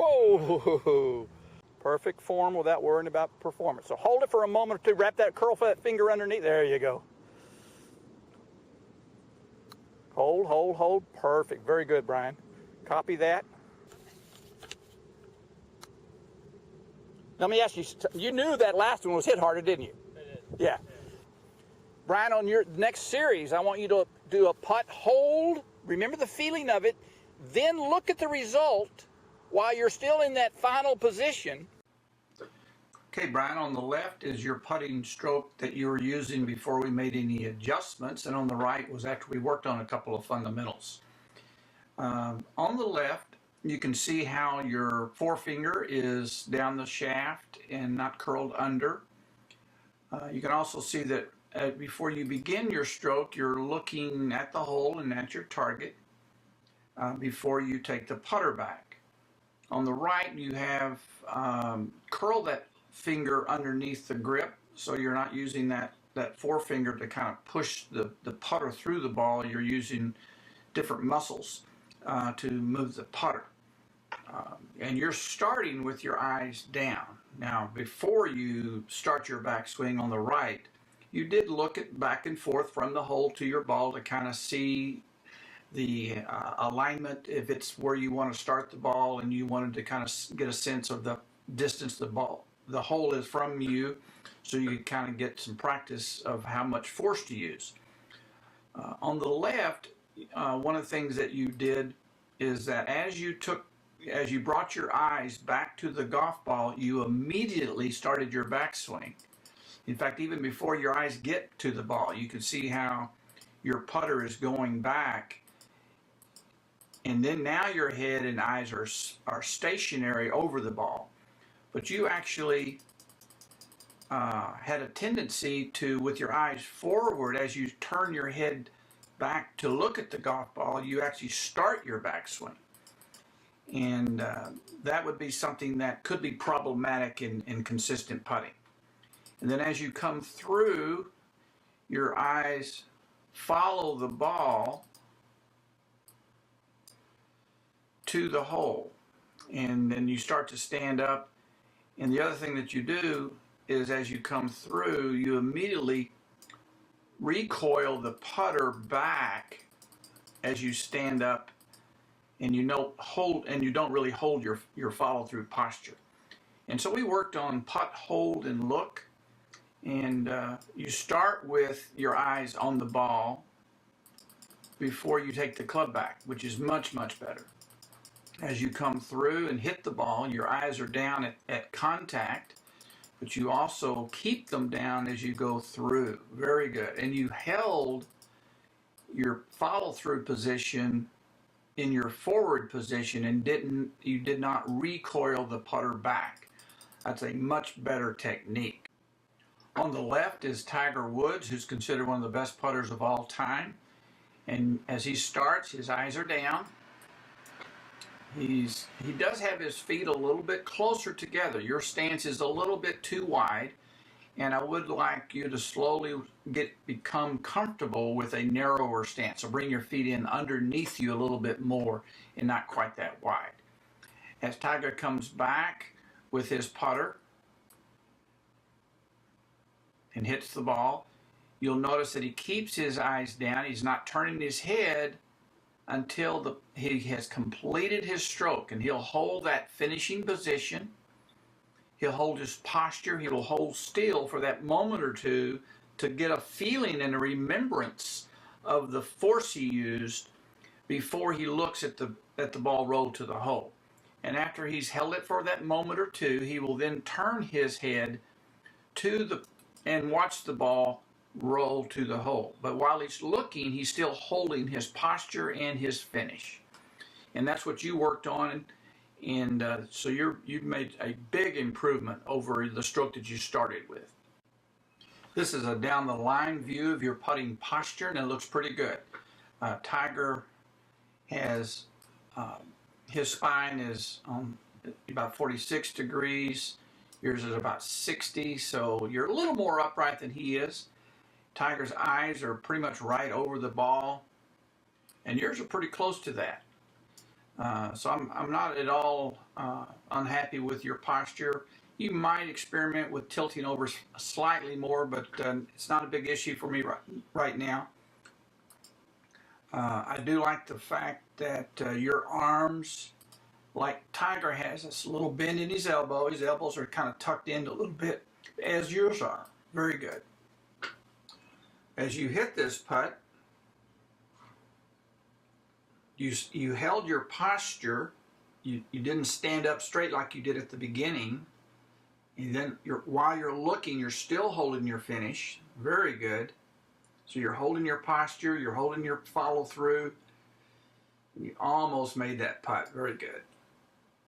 Whoa! Perfect form without worrying about performance. So hold it for a moment or two. Wrap that curl finger underneath. There you go. Hold, hold, hold. Perfect. Very good, Brian. Copy that. Let me ask you, you knew that last one was hit harder, didn't you? I did. Yeah. Brian, on your next series, I want you to do a putt hold. Remember the feeling of it. Then look at the result while you're still in that final position. Okay, Brian, on the left is your putting stroke that you were using before we made any adjustments, and on the right was after we worked on a couple of fundamentals. On the left, you can see how your forefinger is down the shaft and not curled under. You can also see that before you begin your stroke, you're looking at the hole and at your target before you take the putter back. On the right, you have curl that finger underneath the grip, so you're not using that forefinger to kind of push the putter through the ball. You're using different muscles to move the putter. And you're starting with your eyes down. Now, before you start your backswing on the right, you did look at back and forth from the hole to your ball to kind of see the alignment, if it's where you want to start the ball and you wanted to kind of get a sense of the distance the hole is from you, so you could kind of get some practice of how much force to use. On the left, one of the things that you did is that as you brought your eyes back to the golf ball, you immediately started your backswing. In fact, even before your eyes get to the ball, you can see how your putter is going back, and then now your head and eyes are stationary over the ball. But you actually had a tendency to, with your eyes forward, as you turn your head back to look at the golf ball, you actually start your backswing. And that would be something that could be problematic in consistent putting. And then as you come through, your eyes follow the ball to the hole. And then you start to stand up. And the other thing that you do is as you come through, you immediately recoil the putter back as you stand up, and you don't really hold your follow-through posture. And so we worked on putt, hold, and look. And you start with your eyes on the ball before you take the club back, which is much, much better. As you come through and hit the ball, your eyes are down at contact, but you also keep them down as you go through. Very good. And you held your follow-through position in your forward position and you did not recoil the putter back. That's a much better technique. On the left is Tiger Woods, who's considered one of the best putters of all time. And as he starts, his eyes are down. He does have his feet a little bit closer together. Your stance is a little bit too wide, and I would like you to slowly become comfortable with a narrower stance. So bring your feet in underneath you a little bit more and not quite that wide. As Tiger comes back with his putter and hits the ball, you'll notice that he keeps his eyes down. He's not turning his head until he has completed his stroke, and he'll hold that finishing position. He'll hold his posture. He'll hold still for that moment or two to get a feeling and a remembrance of the force he used before he looks at the ball roll to the hole. And after he's held it for that moment or two, he will then turn his head and watch the ball roll to the hole. But while he's looking, he's still holding his posture and his finish. And that's what you worked on. And so you've made a big improvement over the stroke that you started with. This is a down the line view of your putting posture, and it looks pretty good. Tiger has his spine is on about 46 degrees. Yours is about 60, so you're a little more upright than he is. Tiger's eyes are pretty much right over the ball, and yours are pretty close to that. So I'm not at all unhappy with your posture. You might experiment with tilting over slightly more, but it's not a big issue for me right now. I do like the fact that your arms, like Tiger has this little bend in his elbow. His elbows are kind of tucked in a little bit, as yours are. Very good. As you hit this putt, you held your posture. You didn't stand up straight like you did at the beginning. And then while you're looking, you're still holding your finish. Very good. So you're holding your posture, you're holding your follow through. You almost made that putt. Very good.